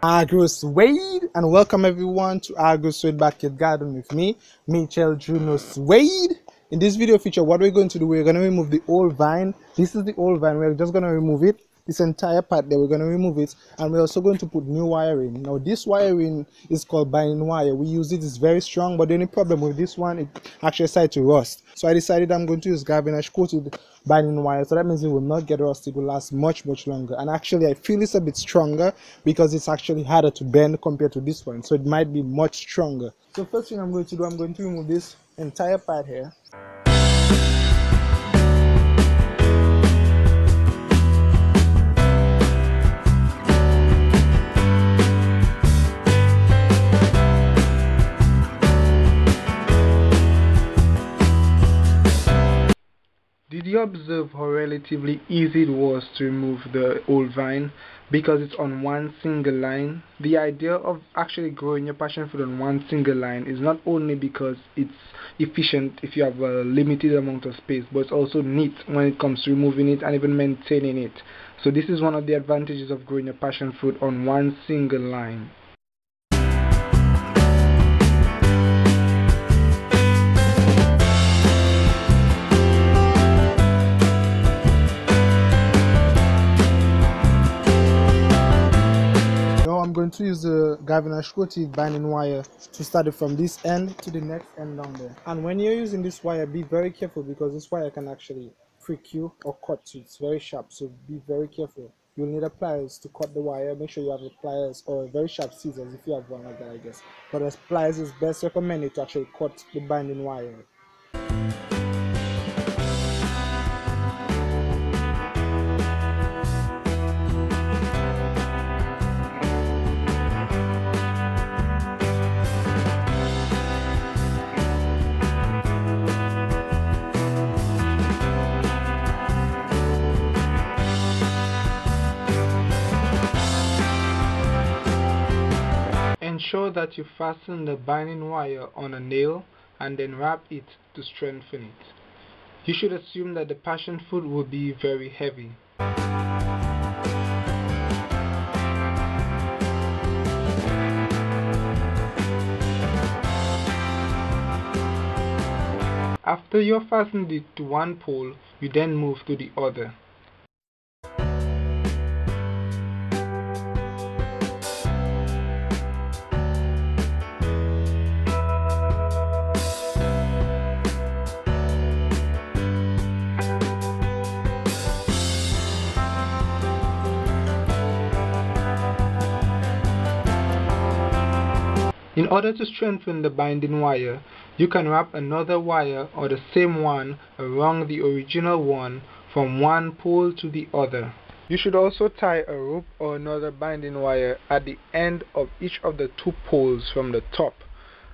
AgroSuede, and welcome everyone to AgroSuede Backyard Garden with me, Mitchel Suede. In this video feature, what we're going to do, we're going to remove the old vine. This is the old vine. We're just going to remove it. This entire part there, we're going to remove it, and we're also going to put new wiring. Now this wiring is called binding wire. We use it, it's very strong, but the only problem with this one, it actually started to rust. So I decided I'm going to use garbage coated binding wire, so that means it will not get rusted. It will last much longer. And actually I feel it's a bit stronger because it's actually harder to bend compared to this one, so it might be much stronger. So first thing I'm going to do, I'm going to remove this entire part here. Did you observe how relatively easy it was to remove the old vine because it's on one single line? The idea of actually growing your passion fruit on one single line is not only because it's efficient if you have a limited amount of space, but it's also neat when it comes to removing it and even maintaining it. So this is one of the advantages of growing your passion fruit on one single line. I'm going to use the galvanized coated binding wire to start it from this end to the next end down there. And when you're using this wire, be very careful because this wire can actually prick you or cut you. It's very sharp, so be very careful. You'll need a pliers to cut the wire. Make sure you have the pliers or very sharp scissors if you have one like that, I guess. But as pliers is best recommended to actually cut the binding wire. Ensure that you fasten the binding wire on a nail and then wrap it to strengthen it. You should assume that the passion fruit will be very heavy. After you have fastened it to one pole, you then move to the other. In order to strengthen the binding wire, you can wrap another wire or the same one around the original one from one pole to the other. You should also tie a rope or another binding wire at the end of each of the two poles from the top.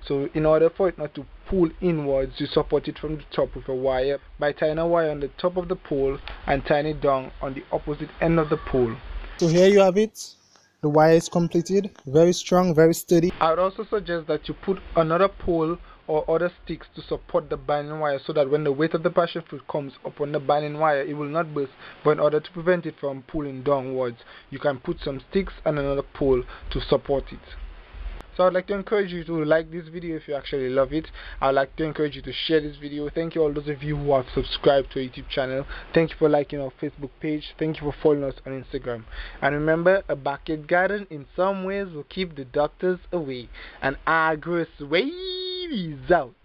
So in order for it not to pull inwards, you support it from the top with a wire by tying a wire on the top of the pole and tying it down on the opposite end of the pole. So here you have it. The wire is completed, very strong, very sturdy. I would also suggest that you put another pole or other sticks to support the binding wire so that when the weight of the passion fruit comes upon the binding wire, it will not burst. But in order to prevent it from pulling downwards, you can put some sticks and another pole to support it. So I'd like to encourage you to like this video if you actually love it. I'd like to encourage you to share this video. Thank you all those of you who have subscribed to our YouTube channel. Thank you for liking our Facebook page. Thank you for following us on Instagram. And remember, a backyard garden in some ways will keep the doctors away. And AgroSuede is out.